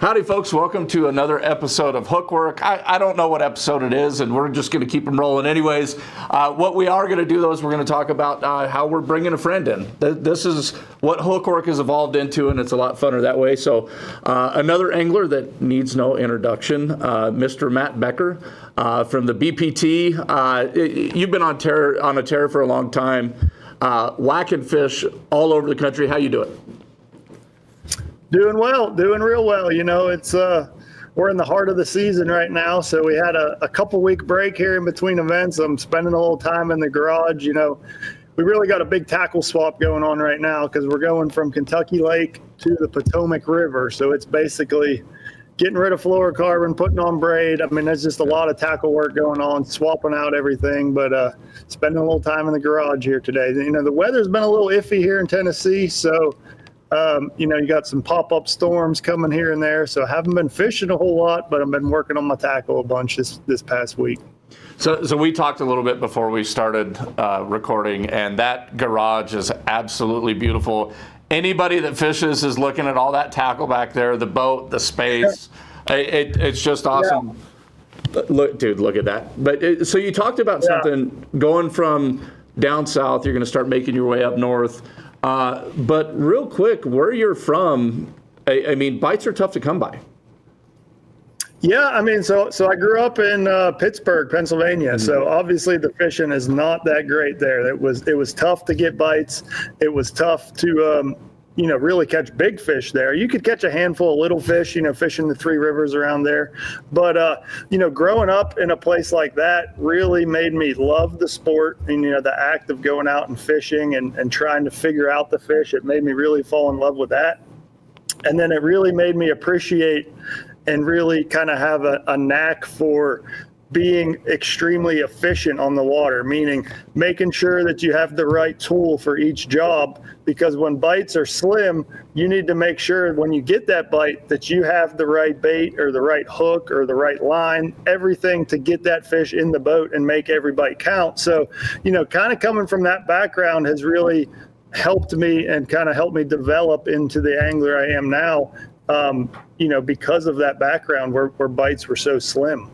Howdy, folks. Welcome to another episode of Hookwork. I don't know what episode it is, and we're just going to keep them rolling anyways. What we are going to do, though, is we're going to talk about how we're bringing a friend in. This is what Hookwork has evolved into, and it's a lot funner that way. So another angler that needs no introduction, Mr. Matt Becker from the BPT. You've been on a tear for a long time, whacking fish all over the country. How you doing? Doing well, doing real well. You know, it's we're in the heart of the season right now, so we had a couple week break here in between events. I'm spending a little time in the garage. You know, we really got a big tackle swap going on right now because we're going from Kentucky Lake to the Potomac River. So it's basically getting rid of fluorocarbon, putting on braid. I mean, there's just a lot of tackle work going on, swapping out everything, but spending a little time in the garage here today. You know, the weather's been a little iffy here in Tennessee, so you know, you got some pop-up storms coming here and there, so I haven't been fishing a whole lot, but I've been working on my tackle a bunch this past week. So we talked a little bit before we started recording, and that garage is absolutely beautiful. Anybody that fishes is looking at all that tackle back there, the boat, the space. It's just awesome. Yeah. Look, dude, look at that. But so you talked about something going from down south, you're going to start making your way up north. But real quick, where you're from, I mean, bites are tough to come by. Yeah, I mean, so I grew up in Pittsburgh, Pennsylvania. Mm-hmm. So obviously the fishing is not that great there. It was tough to get bites. It was tough to you know, really catch big fish there. You could catch a handful of little fish, you know, fishing the three rivers around there. But, you know, growing up in a place like that really made me love the sport and, you know, the act of going out and fishing and trying to figure out the fish. It made me really fall in love with that. And then it really made me appreciate and really kind of have a knack for being extremely efficient on the water, meaning making sure that you have the right tool for each job, because when bites are slim, you need to make sure when you get that bite that you have the right bait or the right hook or the right line, everything to get that fish in the boat and make every bite count. So, you know, kind of coming from that background has really helped me and kind of helped me develop into the angler I am now, you know, because of that background where bites were so slim.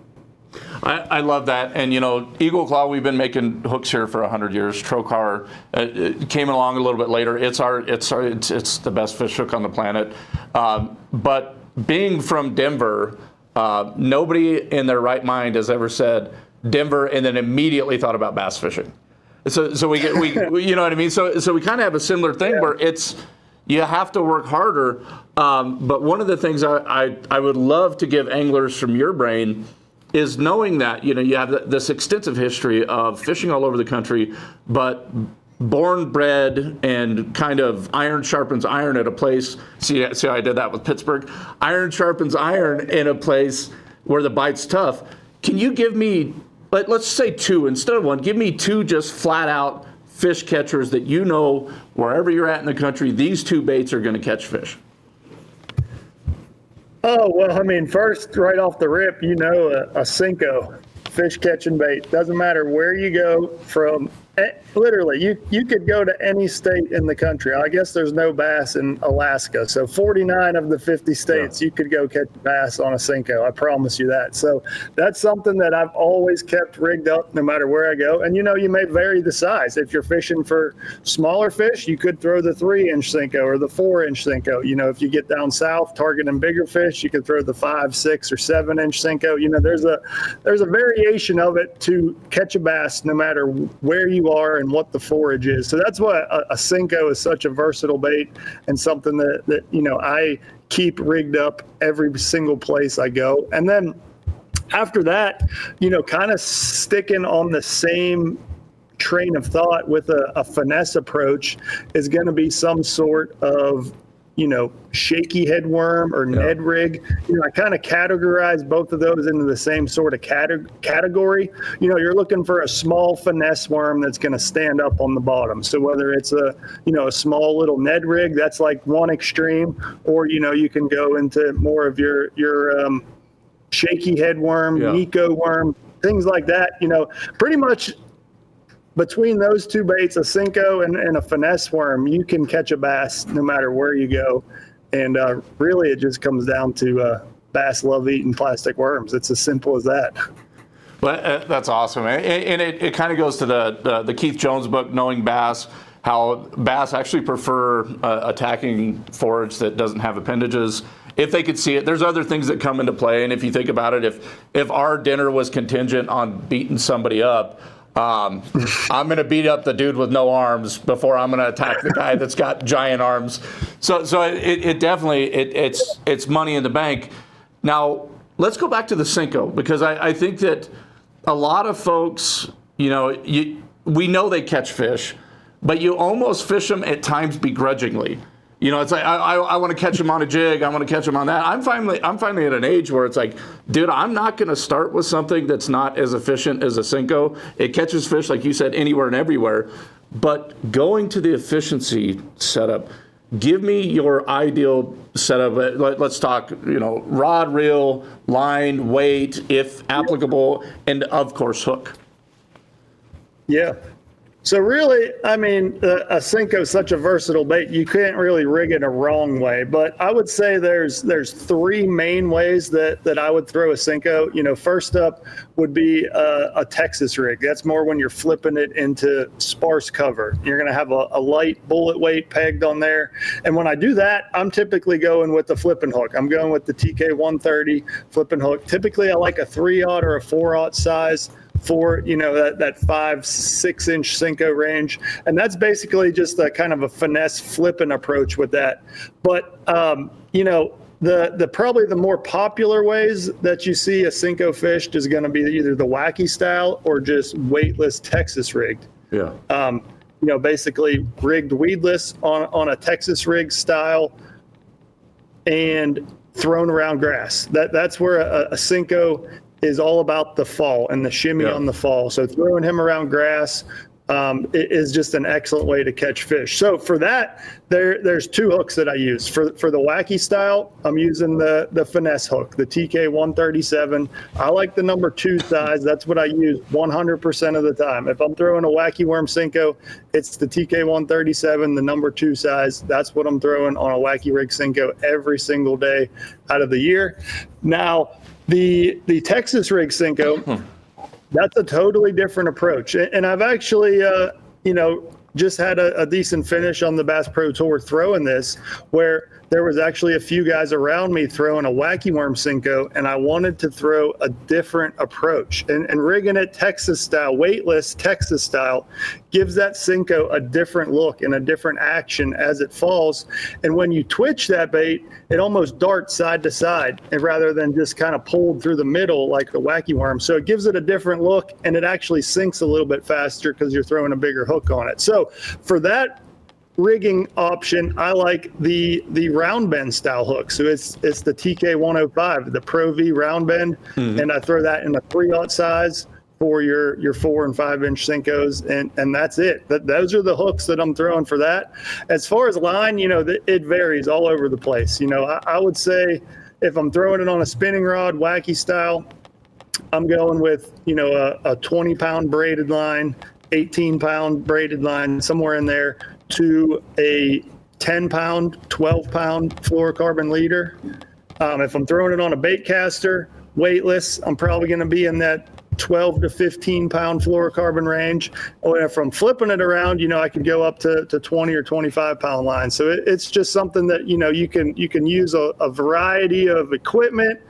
I love that. And, you know, Eagle Claw, we've been making hooks here for 100 years. Trocar came along a little bit later. It's the best fish hook on the planet. But being from Denver, nobody in their right mind has ever said Denver and then immediately thought about bass fishing. So we you know what I mean? So we kind of have a similar thing where you have to work harder. But one of the things I would love to give anglers from your brain is knowing that, you know, you have this extensive history of fishing all over the country, but born, bred, and kind of iron sharpens iron at a place. See how I did that with Pittsburgh? Iron sharpens iron in a place where the bite's tough. Can you give me, let's say two instead of one, give me two just flat out fish catchers that you know wherever you're at in the country, these two baits are going to catch fish. Oh, well, I mean, first, right off the rip, you know, a Cinco fish catching bait. Doesn't matter where you go from. Literally, you could go to any state in the country. I guess there's no bass in Alaska. So 49 of the 50 states, you could go catch bass on a Cinco. I promise you that. So that's something that I've always kept rigged up no matter where I go. And, you know, you may vary the size. If you're fishing for smaller fish, you could throw the 3-inch Cinco or the 4-inch Cinco. You know, if you get down south targeting bigger fish, you could throw the 5, 6, or 7-inch Cinco. You know, there's a variation of it to catch a bass no matter where you are and what the forage is. So that's why a Cinco is such a versatile bait and something that you know, I keep rigged up every single place I go. And then after that, you know, kind of sticking on the same train of thought with a finesse approach is going to be some sort of, you know, shaky head worm or Ned rig. You know, I kind of categorize both of those into the same sort of category. You know, you're looking for a small finesse worm that's going to stand up on the bottom. So whether it's a small little Ned rig, that's like one extreme, or, you know, you can go into more of your shaky head worm, Nico worm, things like that. You know, pretty much between those two baits, a Cinco and a finesse worm, you can catch a bass no matter where you go. And really, it just comes down to bass love eating plastic worms. It's as simple as that. Well, that's awesome. And it kind of goes to the Keith Jones book, Knowing Bass, how bass actually prefer attacking forage that doesn't have appendages. If they could see it, there's other things that come into play. And if you think about it, if our dinner was contingent on beating somebody up, I'm going to beat up the dude with no arms before I'm going to attack the guy that's got giant arms. So it definitely, it's money in the bank. Now, let's go back to the Senko, because I think that a lot of folks, we know they catch fish, but you almost fish them at times begrudgingly. It's like, I want to catch them on a jig. I want to catch them on that. I'm finally at an age where it's like, dude, I'm not going to start with something that's not as efficient as a Senko. It catches fish, like you said, anywhere and everywhere. But going to the efficiency setup, give me your ideal setup. Let's talk, rod, reel, line, weight, if applicable, and of course, hook. Yeah. So really, a Senko is such a versatile bait. You can't really rig it a wrong way. But I would say there's three main ways that I would throw a Senko. First up would be a Texas rig. That's more when you're flipping it into sparse cover. You're going to have a light bullet weight pegged on there. And when I do that, I'm typically going with the flipping hook. I'm going with the TK 130 flipping hook. Typically, I like a 3/0 or a 4/0 size for that 5-6 inch Senko range, and that's basically just a kind of a finesse flipping approach with that. But the probably the more popular ways that you see a Senko fished is going to be either the wacky style or just weightless Texas rigged. Yeah. Basically rigged weedless on a Texas rig style and thrown around grass. That's where a Senko is all about the fall and the shimmy on the fall. So throwing him around grass is just an excellent way to catch fish. So for that, there's two hooks that I use. For the wacky style, I'm using the finesse hook, the TK 137. I like the number 2 size. That's what I use 100% of the time. If I'm throwing a wacky worm Senko, it's the TK 137, the number 2 size. That's what I'm throwing on a wacky rig Senko every single day out of the year. Now, the Texas rig Senko, that's a totally different approach. And I've actually, just had a decent finish on the Bass Pro Tour throwing this, where there was actually a few guys around me throwing a wacky worm Senko, and I wanted to throw a different approach. And rigging it Texas style, weightless Texas style, gives that Senko a different look and a different action as it falls. And when you twitch that bait, it almost darts side to side, and rather than just kind of pulled through the middle like the wacky worm. So it gives it a different look, and it actually sinks a little bit faster because you're throwing a bigger hook on it. So for that rigging option, I like the round bend style hook. So it's the TK 105, the Pro V round bend, and I throw that in a 3/0 size for your 4 and 5 inch Senkos, and that's it. Those are the hooks that I'm throwing for that. As far as line, it varies all over the place. I would say if I'm throwing it on a spinning rod, wacky style, I'm going with a 20-pound braided line, 18-pound braided line, somewhere in there, to a 10-pound, 12-pound fluorocarbon leader. If I'm throwing it on a bait caster, weightless, I'm probably going to be in that 12 to 15-pound fluorocarbon range. Or if I'm flipping it around, I could go up to 20 or 25-pound lines. So it's just something that you can use a variety of equipment,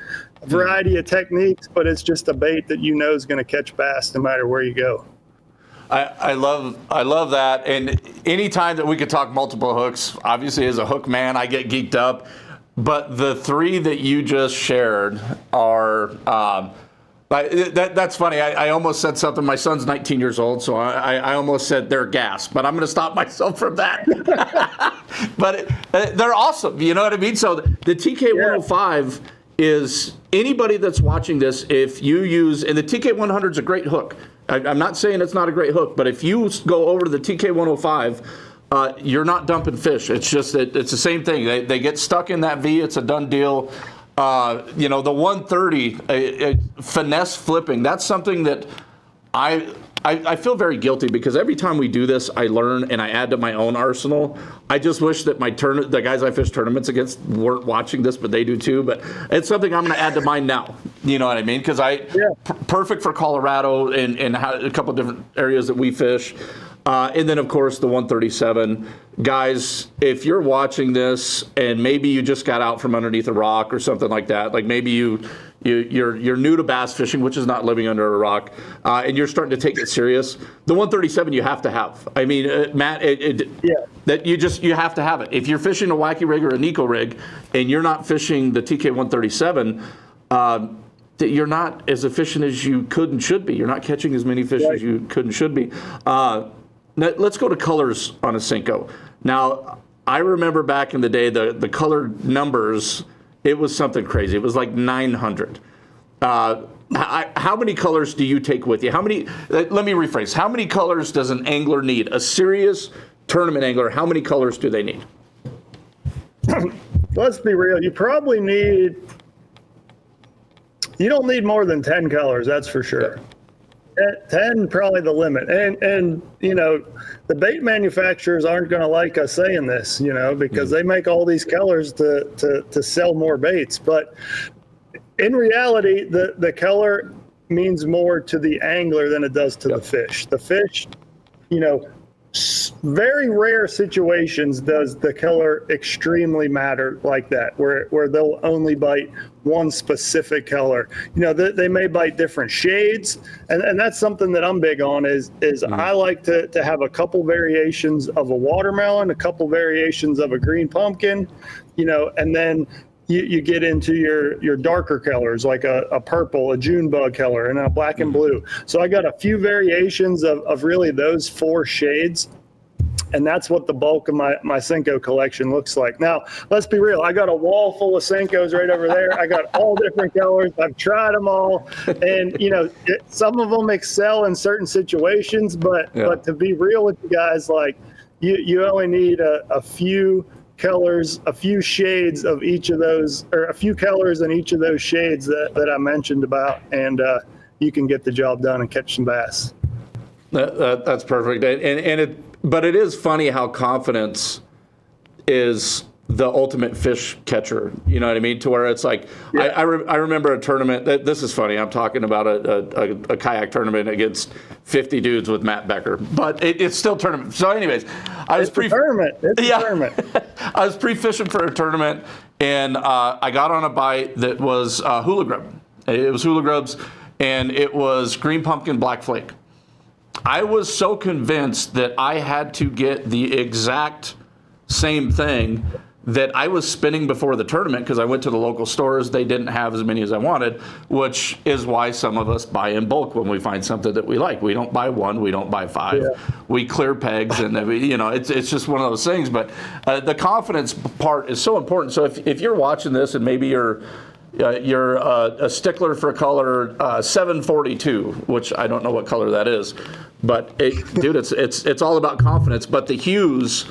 a variety of techniques, but it's just a bait that is going to catch bass no matter where you go. I love that. And anytime that we could talk multiple hooks, obviously as a hook man, I get geeked up. But the three that you just shared are, that's funny. I almost said something. My son's 19 years old, so I almost said they're gas. But I'm going to stop myself from that. But they're awesome. You know what I mean? So the TK 105 is anybody that's watching this, if you use, and the TK 100 is a great hook. I'm not saying it's not a great hook, but if you go over to the TK 105, you're not dumping fish. It's just that it's the same thing. They get stuck in that V. It's a done deal. The 130 finesse flipping. That's something that I feel very guilty because every time we do this, I learn and I add to my own arsenal. I just wish that the guys I fish tournaments against weren't watching this, but they do too. But it's something I'm going to add to mine now. You know what I mean? Because perfect for Colorado and a couple of different areas that we fish. And then, of course, the 137. Guys, if you're watching this and maybe you just got out from underneath a rock or something like that, like maybe you're new to bass fishing, which is not living under a rock, and you're starting to take it serious, the 137 you have to have. I mean, Matt, that you have to have it. If you're fishing a wacky rig or a Nico rig and you're not fishing the TK 137, that you're not as efficient as you could and should be. You're not catching as many fish as you could and should be. Let's go to colors on a Senko. Now, I remember back in the day, the color numbers, it was something crazy. It was like 900. How many colors do you take with you? Let me rephrase. How many colors does an angler need? A serious tournament angler, how many colors do they need? Let's be real. You don't need more than 10 colors, that's for sure. Yeah. 10 probably the limit. And you know, the bait manufacturers aren't going to like us saying this, you know, because they make all these colors to sell more baits. But in reality, the color means more to the angler than it does to the fish. The fish, you know, very rare situations does the color extremely matter like that, where they'll only bite one specific color. You know, they may bite different shades, and that's something that I'm big on is I like to have a couple variations of a watermelon, a couple variations of a green pumpkin, you know, and then you get into your darker colors like a purple, a June bug color, and a black and blue. So I got a few variations of really those 4 shades. And that's what the bulk of my Senko collection looks like. Now, let's be real. I got a wall full of Senkos right over there. I got all different colors. I've tried them all. And, you know, some of them excel in certain situations. But to be real with you guys, like, you only need a few colors, a few shades of each of those, or a few colors in each of those shades that I mentioned about. And you can get the job done and catch some bass. That's perfect. But it is funny how confidence is the ultimate fish catcher. You know what I mean? To where it's like, I remember a tournament. This is funny. I'm talking about a kayak tournament against 50 dudes with Matt Becker, but it's still tournament. So, anyways, I was tournament. I was pre-fishing for a tournament, and I got on a bite that was hula grub. It was hula grubs, and it was green pumpkin black flake. I was so convinced that I had to get the exact same thing that I was spinning before the tournament because I went to the local stores. They didn't have as many as I wanted, which is why some of us buy in bulk when we find something that we like. We don't buy 1, we don't buy 5. We clear pegs, and you know, it's just one of those things. But the confidence part is so important. So if you're watching this and maybe you're a stickler for color 742, which I don't know what color that is, but dude, it's all about confidence. But the hues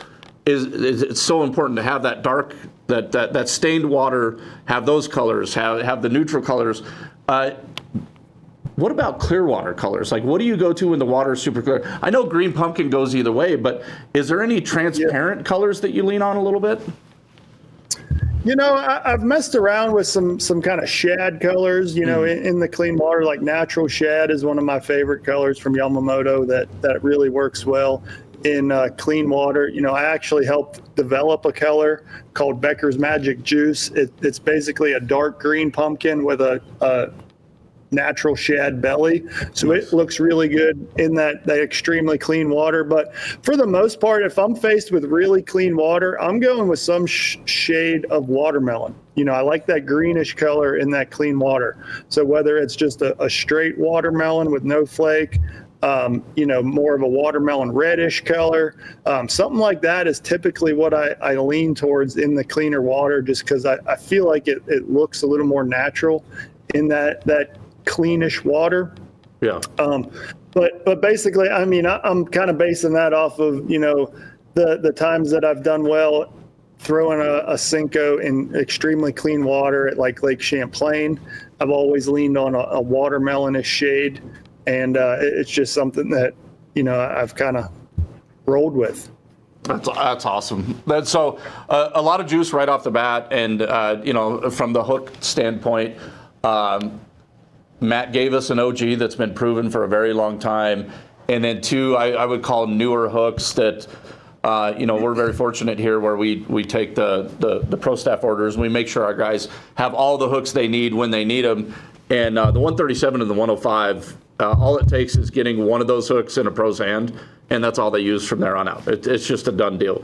it's so important to have that dark, that stained water, have those colors, have the neutral colors. What about clear water colors? Like, what do you go to when the water is super clear? I know green pumpkin goes either way, but is there any transparent colors that you lean on a little bit? You know, I've messed around with some kind of shad colors, you know, in the clean water. Like natural shad is one of my favorite colors from Yamamoto that really works well in clean water. You know, I actually helped develop a color called Becker's Magic Juice. It's basically a dark green pumpkin with a natural shad belly, so it looks really good in that extremely clean water. But for the most part, if I'm faced with really clean water, I'm going with some shade of watermelon. You know, I like that greenish color in that clean water. So whether it's just a straight watermelon with no flake, you know, more of a watermelon reddish color, something like that is typically what I lean towards in the cleaner water, just because I feel like it looks a little more natural in that cleanish water. Yeah. But basically, I mean, I'm kind of basing that off of, you know, the times that I've done well throwing a Senko in extremely clean water at like Lake Champlain. I've always leaned on a watermelonish shade. and it's just something that I've kind of rolled with. That's awesome. So a lot of juice right off the bat, and from the hook standpoint, Matt gave us an OG that's been proven for a very long time, and then two I would call newer hooks that we're very fortunate here where we take the pro staff orders and we make sure our guys have all the hooks they need when they need them, and the 137 and the 105. All it takes is getting one of those hooks in a pro's hand, and that's all they use from there on out. It's just a done deal.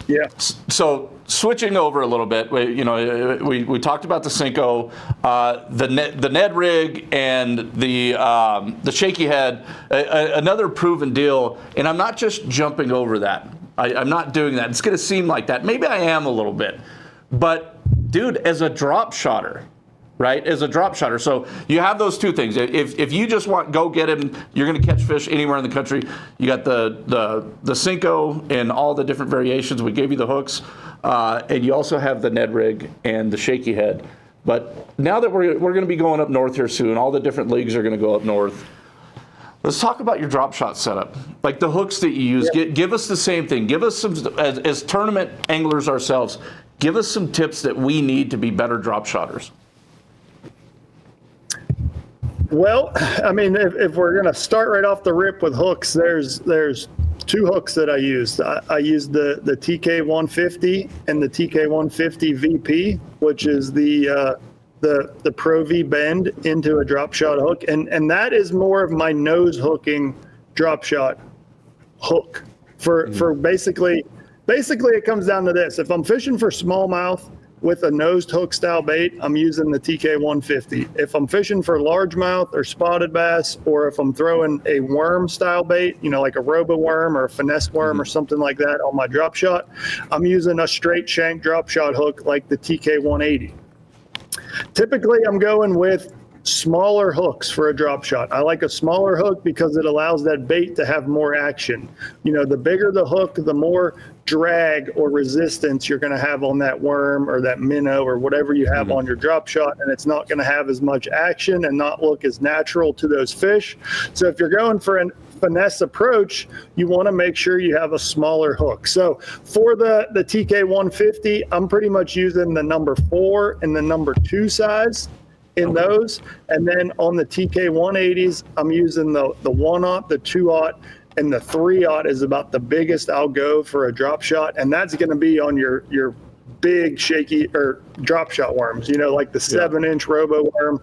Yeah. So switching over a little bit, we talked about the Cinco, the Ned rig, and the shaky head. Another proven deal, and I'm not just jumping over that. I'm not doing that. It's going to seem like that. Maybe I am a little bit, but dude, as a drop shotter. Right, as a drop shotter. So you have those two things. If you just go get him, you're going to catch fish anywhere in the country. You got the Cinco and all the different variations. We gave you the hooks, and you also have the Ned rig and the shaky head. But now that we're going to be going up north here soon, all the different leagues are going to go up north. Let's talk about your drop shot setup, like the hooks that you use. Yeah. Give us the same thing. Give us some, as tournament anglers ourselves, give us some tips that we need to be better drop shotters. Well, I mean, if we're going to start right off the rip with hooks, there's two hooks that I use. I use the TK150 and the TK150 VP, which is the Pro V bend into a drop shot hook, and that is more of my nose hooking drop shot hook for basically it comes down to this. If I'm fishing for smallmouth with a nosed hook style bait, I'm using the TK150. If I'm fishing for largemouth or spotted bass, or if I'm throwing a worm style bait, like a robo worm or a finesse worm or something like that on my drop shot, I'm using a straight shank drop shot hook like the TK180. Typically, I'm going with smaller hooks for a drop shot. I like a smaller hook because it allows that bait to have more action. The bigger the hook, the more drag or resistance you're going to have on that worm or that minnow or whatever you have on your drop shot, and it's not going to have as much action and not look as natural to those fish. So if you're going for a finesse approach, you want to make sure you have a smaller hook. So for the TK150, I'm pretty much using the number 4 and the number 2 size in those. And then on the TK180s, I'm using the 1/0, the 2/0, and the 3/0 is about the biggest I'll go for a drop shot. And that's going to be on your big shaky or drop shot worms, like the 7-inch robo worm,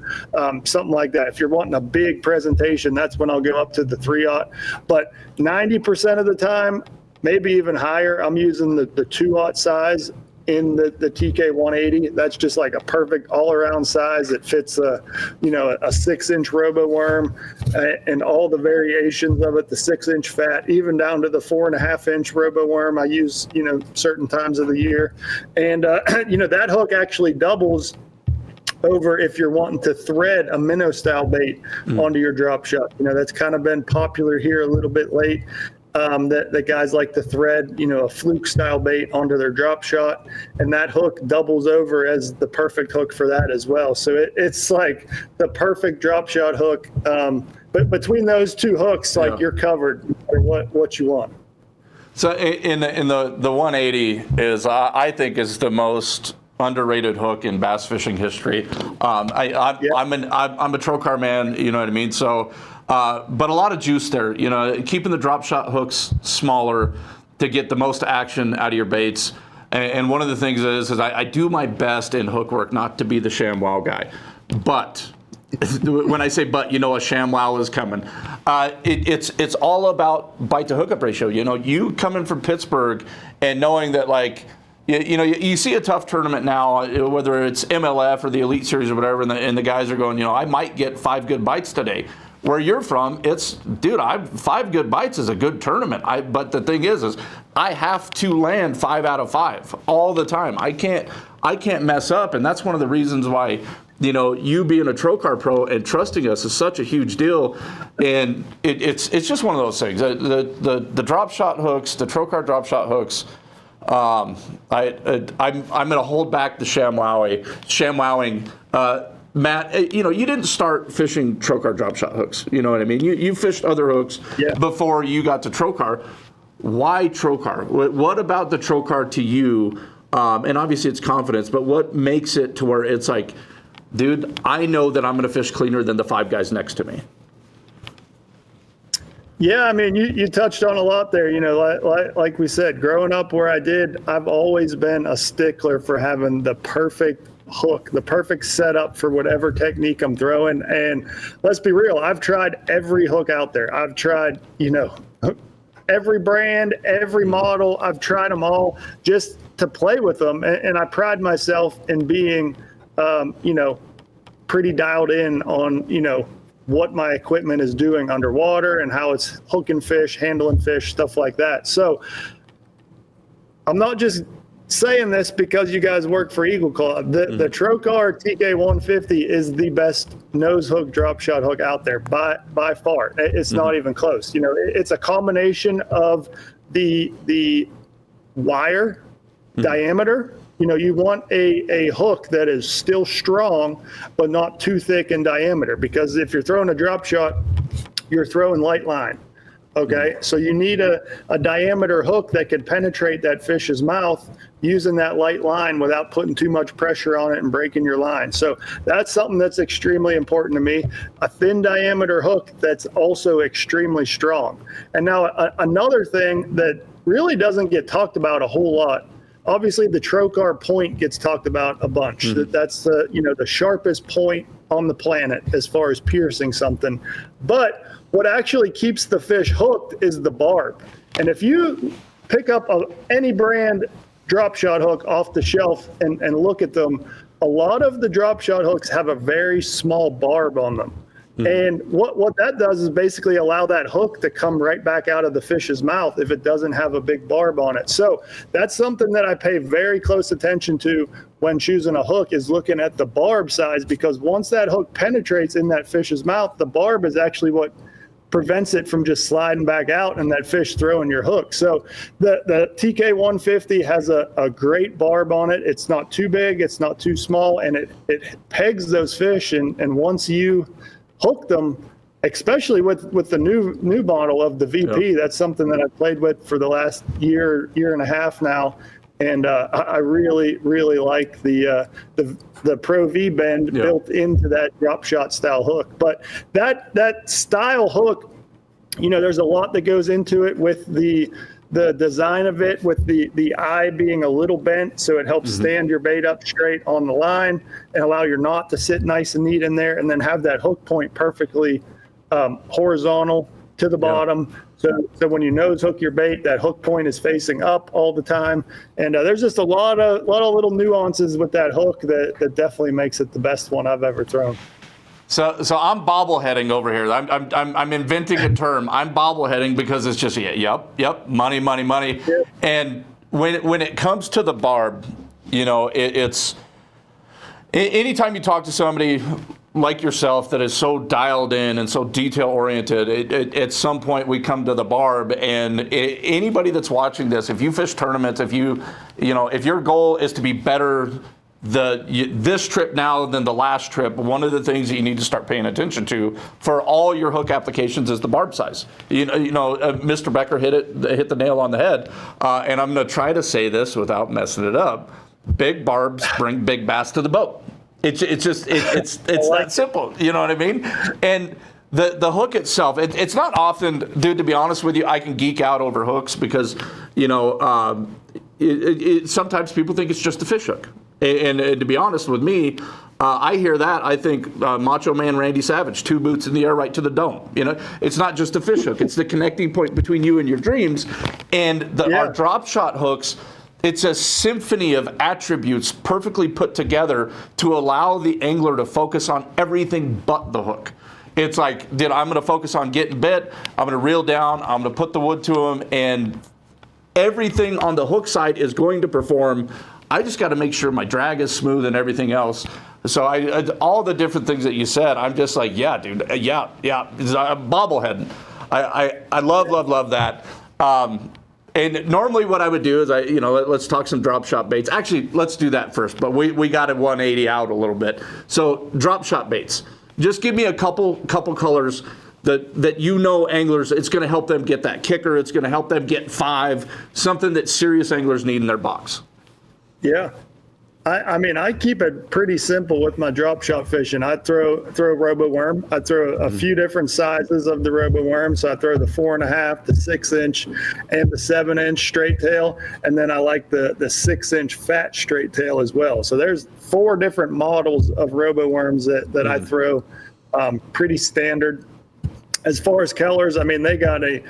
something like that. If you're wanting a big presentation, that's when I'll go up to the 3/0. But 90% of the time, maybe even higher, I'm using the 2/0 size in the TK180. That's just like a perfect all-around size. It fits a 6-inch robo worm and all the variations of it, the 6-inch fat, even down to the 4.5-inch robo worm I use, certain times of the year. And, that hook actually doubles over if you're wanting to thread a minnow style bait onto your drop shot. That's kind of been popular here a little bit late. That guys like to thread, a fluke style bait onto their drop shot, and that hook doubles over as the perfect hook for that as well. So it's like the perfect drop shot hook. But between those two hooks, you're covered for what you want. So in the 180 is I think is the most underrated hook in bass fishing history. I'm a trocar man, you know what I mean? So. But a lot of juice there, keeping the drop shot hooks smaller to get the most action out of your baits. And one of the things is I do my best in hook work not to be the ShamWow guy. But when I say but, a ShamWow is coming. It's all about bite to hookup ratio. You coming from Pittsburgh and knowing that you see a tough tournament now, whether it's MLF or the Elite Series or whatever, and the guys are going, I might get 5 good bites today. Where you're from, it's, dude, 5 good bites is a good tournament. But the thing is I have to land 5 out of 5 all the time. I can't mess up, and that's one of the reasons why, you being a Trocar pro and trusting us is such a huge deal. And it's just one of those things. The drop shot hooks, the Trocar drop shot hooks. I'm going to hold back the ShamWowing. Matt, you didn't start fishing trocar drop shot hooks. You know what I mean? You fished other hooks before you got to trocar. Why trocar? What about the trocar to you? And obviously it's confidence, but what makes it to where it's like, dude, I know that I'm going to fish cleaner than the 5 guys next to me? Yeah, I mean, you touched on a lot there. Like we said, growing up where I did, I've always been a stickler for having the perfect hook, the perfect setup for whatever technique I'm throwing. And let's be real, I've tried every hook out there. I've tried, every brand, every model. I've tried them all just to play with them. And I pride myself in being, pretty dialed in on, what my equipment is doing underwater and how it's hooking fish, handling fish, stuff like that. So I'm not just saying this because you guys work for Eagle Claw. The Trocar TK150 is the best nose hook drop shot hook out there by far. It's not even close. It's a combination of the wire diameter. You want a hook that is still strong, but not too thick in diameter, because if you're throwing a drop shot, you're throwing light line. Okay, so you need a diameter hook that can penetrate that fish's mouth using that light line without putting too much pressure on it and breaking your line. So that's something that's extremely important to me. A thin diameter hook that's also extremely strong. And now another thing that really doesn't get talked about a whole lot, obviously the trocar point gets talked about a bunch. That's the sharpest point on the planet as far as piercing something. But what actually keeps the fish hooked is the barb. And if you pick up any brand drop shot hook off the shelf and look at them, a lot of the drop shot hooks have a very small barb on them. And what that does is basically allow that hook to come right back out of the fish's mouth if it doesn't have a big barb on it. So that's something that I pay very close attention to when choosing a hook, is looking at the barb size, because once that hook penetrates in that fish's mouth, the barb is actually what prevents it from just sliding back out and that fish throwing your hook. So the TK150 has a great barb on it. It's not too big, it's not too small, and it pegs those fish. And once you hook them, especially with the new model of the VP, that's something that I've played with for the last year and a half now. And I really, really like the Pro V bend built into that drop shot style hook. But that style hook, there's a lot that goes into it with the design of it, with the eye being a little bent, so it helps stand your bait up straight on the line and allow your knot to sit nice and neat in there, and then have that hook point perfectly horizontal to the bottom. So when you nose hook your bait, that hook point is facing up all the time. And there's just a lot of little nuances with that hook that definitely makes it the best one I've ever thrown. So I'm bobbleheading over here. I'm inventing a term. I'm bobbleheading because it's just money. Yep. And when it comes to the barb, it's anytime you talk to somebody like yourself that is so dialed in and so detail oriented, at some point we come to the barb. And anybody that's watching this, if you fish tournaments, if your goal is to be better this trip now than the last trip, one of the things that you need to start paying attention to for all your hook applications is the barb size. Mr. Becker hit the nail on the head, and I'm going to try to say this without messing it up. Big barbs bring big bass to the boat. It's that simple. You know what I mean? And the hook itself, it's not often, dude, to be honest with you, I can geek out over hooks because, sometimes people think it's just a fish hook. And to be honest with me, I hear that, I think Macho Man Randy Savage, 2 boots in the air right to the dome. It's not just a fish hook. It's the connecting point between you and your dreams. And our drop shot hooks, it's a symphony of attributes perfectly put together to allow the angler to focus on everything but the hook. It's like, I'm going to focus on getting bit, I'm going to reel down, I'm going to put the wood to him, and everything on the hook side is going to perform. I just got to make sure my drag is smooth and everything else. So all the different things that you said, I'm just like, yeah, dude, yeah. I'm bobbleheading. I love that. And normally what I would do is let's talk some drop shot baits. Actually, let's do that first, but we got a 180 out a little bit. So drop shot baits. Just give me a couple colors that anglers, it's going to help them get that kicker. It's going to help them get 5, something that serious anglers need in their box. Yeah. I mean, I keep it pretty simple with my drop shot fishing. I throw robo worm. I throw a few different sizes of the robo worm. So I throw the 4.5, the 6-inch, and the 7-inch straight tail. And then I like the 6-inch fat straight tail as well. So there's 4 different models of robo worms that I throw, pretty standard. As far as colors, I mean, they got a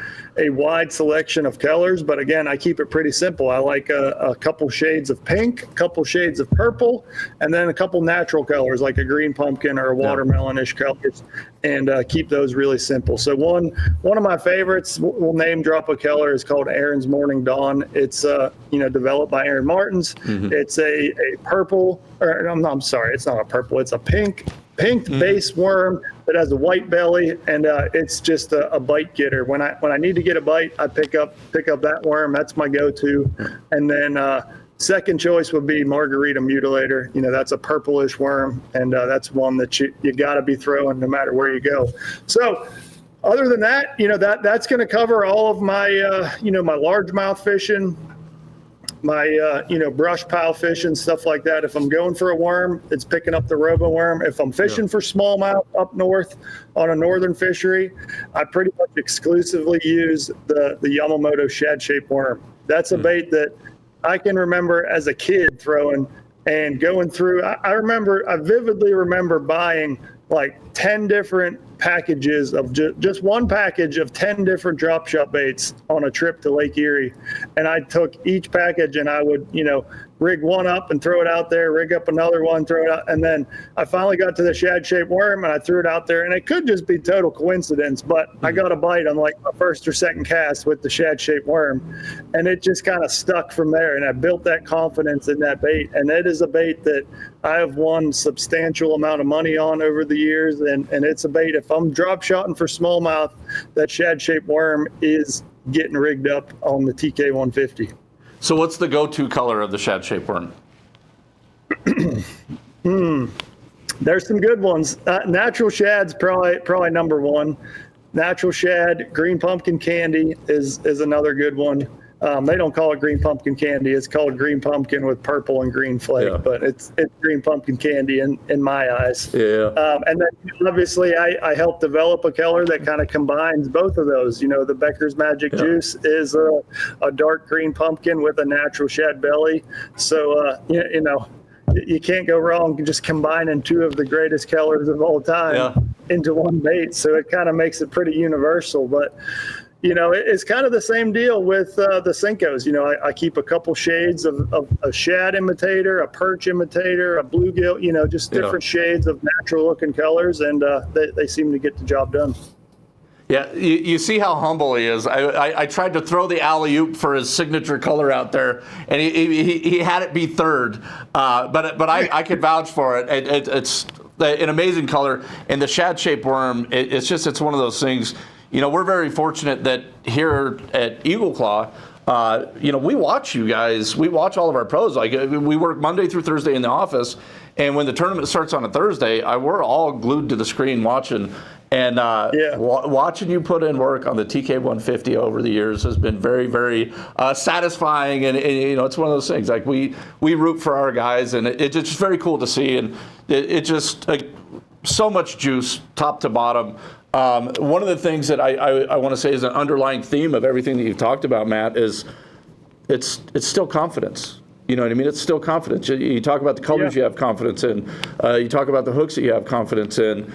wide selection of colors, but again, I keep it pretty simple. I like a couple shades of pink, a couple shades of purple, and then a couple natural colors like a green pumpkin or a watermelonish colors, and keep those really simple. So one of my favorites, we'll name drop a color, is called Aaron's Morning Dawn. It's developed by Aaron Martins. It's a purple, or I'm sorry, it's not a purple. It's a pink base worm that has a white belly, and it's just a bite getter. When I need to get a bite, I pick up that worm. That's my go-to. And then second choice would be Margarita Mutilator. That's a purplish worm, and that's one that you got to be throwing no matter where you go. So other than that, that's going to cover all of my my largemouth fishing, my brush pile fishing, stuff like that. If I'm going for a worm, it's picking up the robo worm. If I'm fishing for smallmouth up north on a northern fishery, I pretty much exclusively use the Yamamoto shad shaped worm. That's a bait that I can remember as a kid throwing and going through. I vividly remember buying like 10 different packages of just one package of 10 different drop shot baits on a trip to Lake Erie. And I took each package and I would, rig one up and throw it out there, rig up another one, throw it out. And then I finally got to the shad shaped worm and I threw it out there, and it could just be total coincidence, but I got a bite on like my first or second cast with the shad shaped worm, and it just kind of stuck from there. And I built that confidence in that bait. And it is a bait that I have won substantial amount of money on over the years. And it's a bait, if I'm drop shotting for smallmouth, that shad shaped worm is getting rigged up on the TK 150. So what's the go-to color of the shad shaped worm? There's some good ones. Natural shad's probably number one. Natural shad, green pumpkin candy is another good one. They don't call it green pumpkin candy. It's called green pumpkin with purple and green flake, but it's green pumpkin candy in my eyes. Yeah. And then obviously I helped develop a color that kind of combines both of those. The Becker's Magic Juice is a dark green pumpkin with a natural shad belly. So, you can't go wrong just combining 2 of the greatest colors of all time into one bait. So it kind of makes it pretty universal, but it's kind of the same deal with the Senkos. I keep a couple shades of a shad imitator, a perch imitator, a bluegill, just different shades of natural looking colors, and they seem to get the job done. Yeah, you see how humble he is. I tried to throw the alley-oop for his signature color out there, and he had it be third, but I could vouch for it. It's an amazing color, and the shad-shaped worm, it's one of those things. We're very fortunate that here at Eagle Claw, we watch you guys. We watch all of our pros. Like, we work Monday through Thursday in the office, and when the tournament starts on a Thursday, we're all glued to the screen watching. And watching you put in work on the TK 150 over the years has been very, very satisfying. And it's one of those things. Like, we root for our guys, and it's just very cool to see. And it just so much juice, top to bottom. One of the things that I want to say is an underlying theme of everything that you've talked about, Matt, is it's still confidence. You know what I mean? It's still confidence. You talk about the colors you have confidence in. You talk about the hooks that you have confidence in.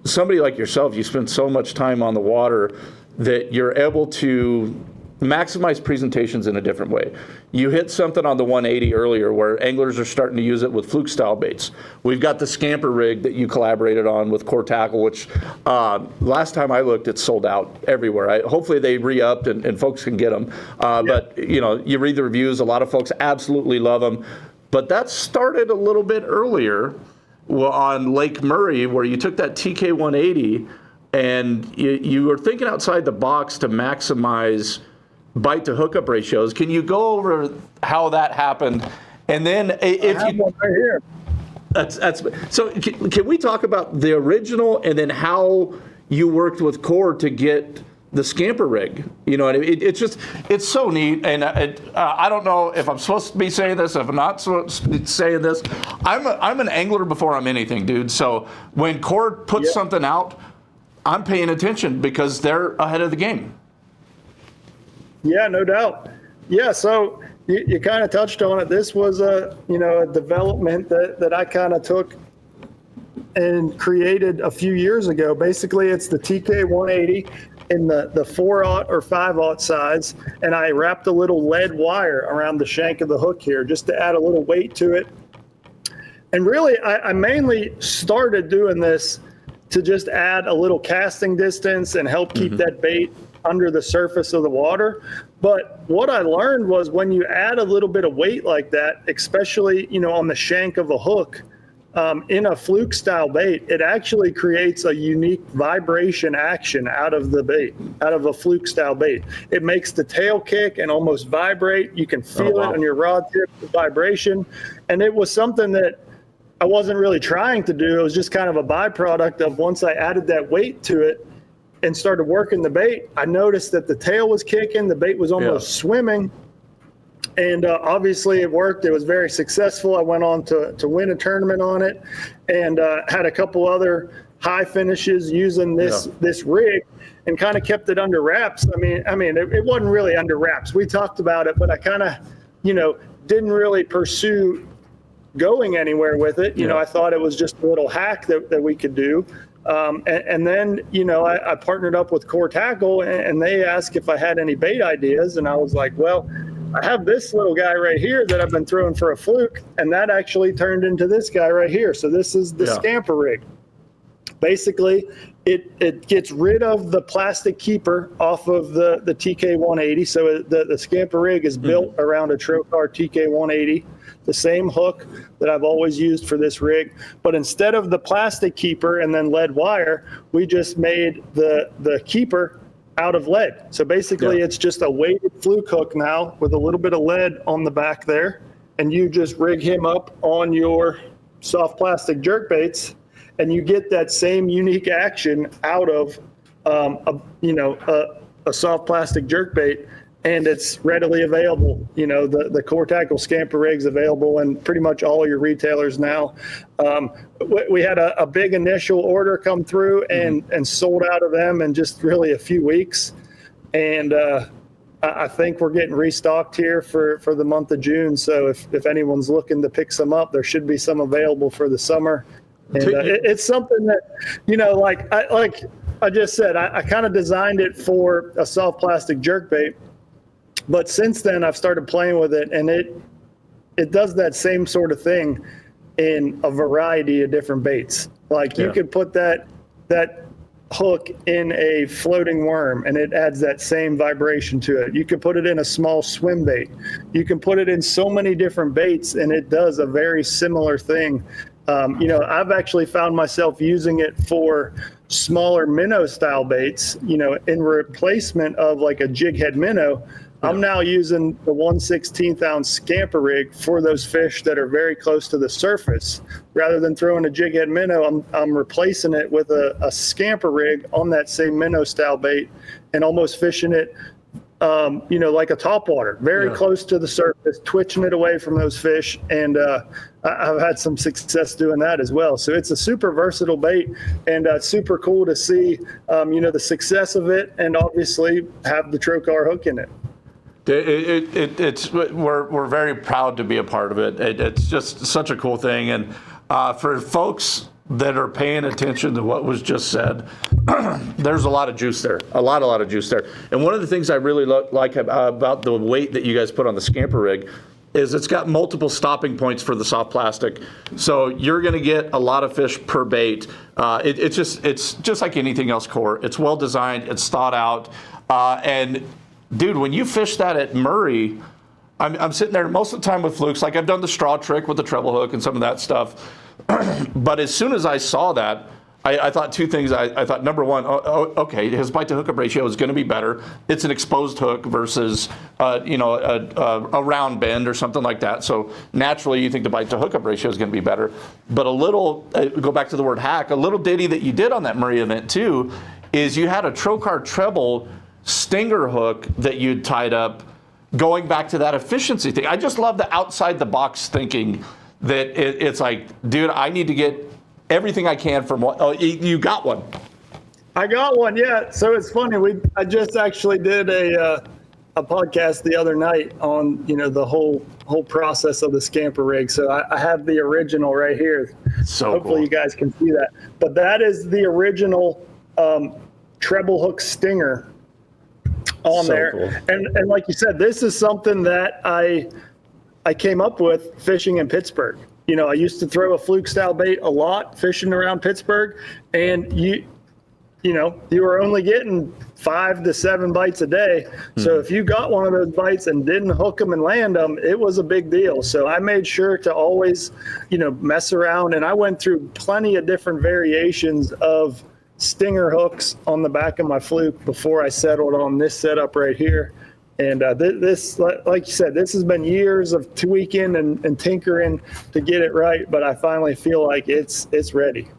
Somebody like yourself, you spend so much time on the water that you're able to maximize presentations in a different way. You hit something on the 180 earlier where anglers are starting to use it with fluke style baits. We've got the Scamper rig that you collaborated on with Core Tackle, which last time I looked, it's sold out everywhere. Hopefully they re-upped and folks can get them. But you read the reviews, a lot of folks absolutely love them. But that started a little bit earlier on Lake Murray, where you took that TK 180 and you were thinking outside the box to maximize bite to hookup ratios. Can you go over how that happened? And then if I have you one right here. that's so can we talk about the original and then how you worked with Core to get the Scamper rig? You know, it's so neat. And I don't know if I'm supposed to be saying this, if I'm not supposed to be saying this. I'm an angler before I'm anything, dude. So when Core puts something out, I'm paying attention because they're ahead of the game. Yeah, no doubt. Yeah, so you kind of touched on it. This was a development that I kind of took and created a few years ago. Basically, it's the TK 180 in the 4/0 or 5/0 size, and I wrapped a little lead wire around the shank of the hook here just to add a little weight to it. And really, I mainly started doing this to just add a little casting distance and help keep that bait under the surface of the water. But what I learned was when you add a little bit of weight like that, especially, on the shank of a hook, in a fluke style bait, it actually creates a unique vibration action out of the bait, out of a fluke style bait. It makes the tail kick and almost vibrate. You can feel it on your rod tip, the vibration. And it was something that I wasn't really trying to do. It was just kind of a byproduct of once I added that weight to it and started working the bait, I noticed that the tail was kicking, the bait was almost swimming, and obviously it worked. It was very successful. I went on to win a tournament on it, and had a couple other high finishes using this rig, and kind of kept it under wraps. I mean, it wasn't really under wraps. We talked about it, but I kind of, didn't really pursue going anywhere with it. I thought it was just a little hack that we could do. And then, I partnered up with Core Tackle, and they asked if I had any bait ideas. And I was like, well, I have this little guy right here that I've been throwing for a fluke. And that actually turned into this guy right here. So this is the Scamper rig. Basically, it gets rid of the plastic keeper off of the TK 180. So the Scamper rig is built around a Trocar TK 180. The same hook that I've always used for this rig, but instead of the plastic keeper and then lead wire, we just made the keeper out of lead. So basically it's just a weighted fluke hook now with a little bit of lead on the back there, and you just rig him up on your soft plastic jerk baits, and you get that same unique action out of a soft plastic jerk bait. And it's readily available. The Core Tackle Scamper rig's available in pretty much all your retailers now. We had a big initial order come through and sold out of them in just really a few weeks. And I think we're getting restocked here for the month of June. So if anyone's looking to pick some up, there should be some available for the summer. And it's something that, like I just said, I kind of designed it for a soft plastic jerkbait. But since then, I've started playing with it, and it does that same sort of thing in a variety of different baits. Like you could put that hook in a floating worm, and it adds that same vibration to it. You can put it in a small swim bait. You can put it in so many different baits, and it does a very similar thing. I've actually found myself using it for smaller minnow style baits, in replacement of like a jig head minnow. I'm now using the 1/16 ounce Scamper rig for those fish that are very close to the surface. Rather than throwing a jig head minnow, I'm replacing it with a Scamper rig on that same minnow style bait and almost fishing it, like a topwater, very close to the surface, twitching it away from those fish. And I've had some success doing that as well. So it's a super versatile bait, and super cool to see, the success of it, and obviously have the Trocar hook in it. We're very proud to be a part of it. It's just such a cool thing. And for folks that are paying attention to what was just said, there's a lot of juice there, a lot of juice there. And one of the things I really like about the weight that you guys put on the Scamper rig is it's got multiple stopping points for the soft plastic. So you're going to get a lot of fish per bait. It's just like anything else, Core. It's well designed, it's thought out. And dude, when you fish that at Murray, I'm sitting there most of the time with flukes. Like I've done the straw trick with the treble hook and some of that stuff. But as soon as I saw that, I thought two things. I thought, number one, okay, his bite to hookup ratio is going to be better. It's an exposed hook versus, a round bend or something like that. So naturally, you think the bite to hookup ratio is going to be better. But a little, go back to the word hack, a little ditty that you did on that Murray event too, is you had a Trocar treble stinger hook that you'd tied up, going back to that efficiency thing. I just love the outside the box thinking that it's like, dude, I need to get everything I can from one. Oh, you got one. I got one, yeah. So it's funny. I just actually did a podcast the other night on the whole process of the Scamper rig. So I have the original right here. So hopefully cool. You guys can see that. But that is the original treble hook stinger on So there. cool. And like you said, this is something that I came up with fishing in Pittsburgh. I used to throw a fluke style bait a lot fishing around Pittsburgh, and you were only getting 5 to 7 bites a day. So if you got one of those bites and didn't hook them and land them, it was a big deal. So I made sure to always, mess around, and I went through plenty of different variations of stinger hooks on the back of my fluke before I settled on this setup right here. And this, like you said, this has been years of tweaking and tinkering to get it right, but I finally feel like it's ready.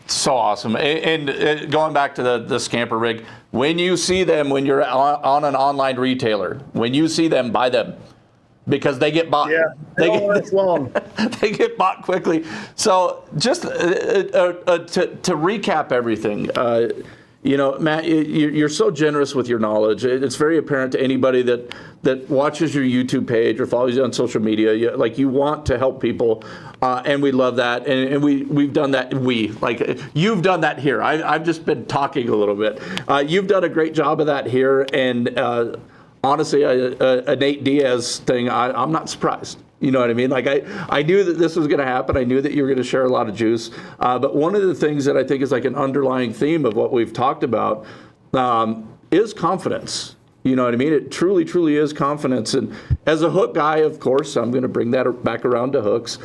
So awesome. And going back to the Scamper rig, when you see them, when you're on an online retailer, when you see them, buy them, because they get bought. Yeah, they don't last long. They get bought quickly. So just to recap everything, Matt, you're so generous with your knowledge. It's very apparent to anybody that watches your YouTube page or follows you on social media. You want to help people, and we love that. And we've done that. You've done that here. I've just been talking a little bit. You've done a great job of that here. And honestly, a Nate Diaz thing, I'm not surprised. You know what I mean? I knew that this was going to happen. I knew that you were going to share a lot of juice. But one of the things that I think is like an underlying theme of what we've talked about is confidence. You know what I mean? It truly, truly is confidence. And as a hook guy, of course, I'm going to bring that back around to hooks.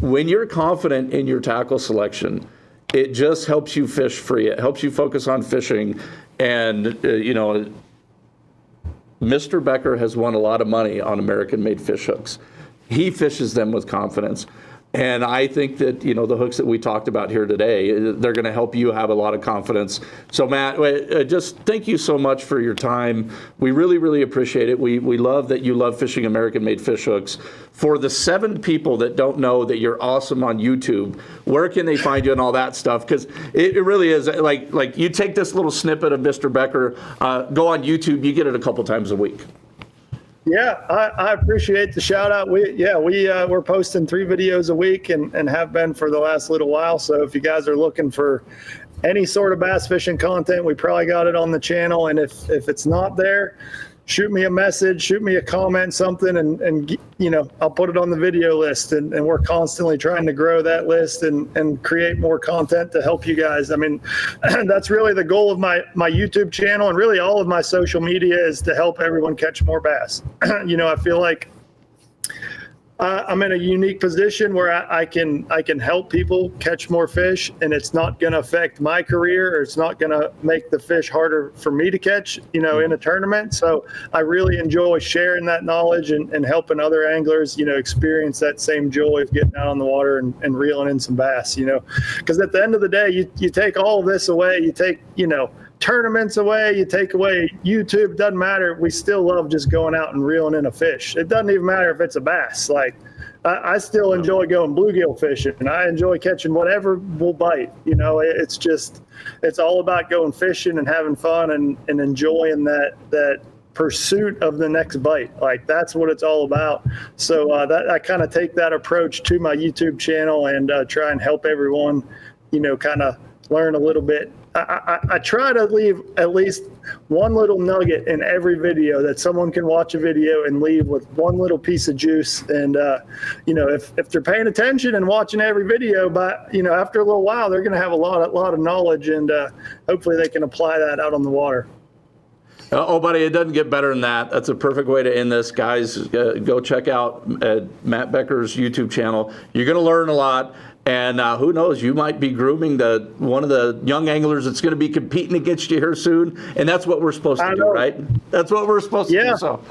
When you're confident in your tackle selection, it just helps you fish free. It helps you focus on fishing. And, Mr. Becker has won a lot of money on American-made fish hooks. He fishes them with confidence. And I think that, the hooks that we talked about here today, they're going to help you have a lot of confidence. So, Matt, just thank you so much for your time. We really, really appreciate it. We love that you love fishing American-made fish hooks. For the 7 people that don't know that you're awesome on YouTube, where can they find you and all that stuff? Because it really is like you take this little snippet of Mr. Becker, go on YouTube, you get it a couple times a week. Yeah, I appreciate the shout out. We're posting 3 videos a week and have been for the last little while. So if you guys are looking for any sort of bass fishing content, we probably got it on the channel. And if it's not there, shoot me a message, shoot me a comment, something, and I'll put it on the video list. And we're constantly trying to grow that list and create more content to help you guys. I mean, that's really the goal of my YouTube channel, and really all of my social media is to help everyone catch more bass. I feel like I'm in a unique position where I can help people catch more fish, and it's not going to affect my career, or it's not going to make the fish harder for me to catch, in a tournament. So I really enjoy sharing that knowledge and helping other anglers, experience that same joy of getting out on the water and reeling in some bass, because at the end of the day, you take all of this away, you take, tournaments away, you take away YouTube, doesn't matter. We still love just going out and reeling in a fish. It doesn't even matter if it's a bass. I still enjoy going bluegill fishing, and I enjoy catching whatever will bite. It's all about going fishing and having fun and enjoying that pursuit of the next bite. That's what it's all about. So I kind of take that approach to my YouTube channel and try and help everyone, kind of learn a little bit. I try to leave at least one little nugget in every video that someone can watch a video and leave with one little piece of juice. And, if they're paying attention and watching every video, but, after a little while, they're going to have a lot of knowledge, and hopefully they can apply that out on the water. Oh, buddy, it doesn't get better than that. That's a perfect way to end this, guys. Go check out Matt Becker's YouTube channel. You're going to learn a lot. And who knows, you might be grooming one of the young anglers that's going to be competing against you here soon. And that's what we're supposed to do, right? That's what we're supposed to do. So,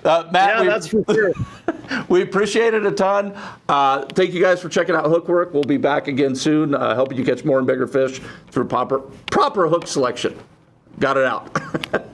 Matt, that's for sure. We appreciate it a ton. Thank you guys for checking out Hookwork. We'll be back again soon, helping you catch more and bigger fish through proper hook selection. Got it out.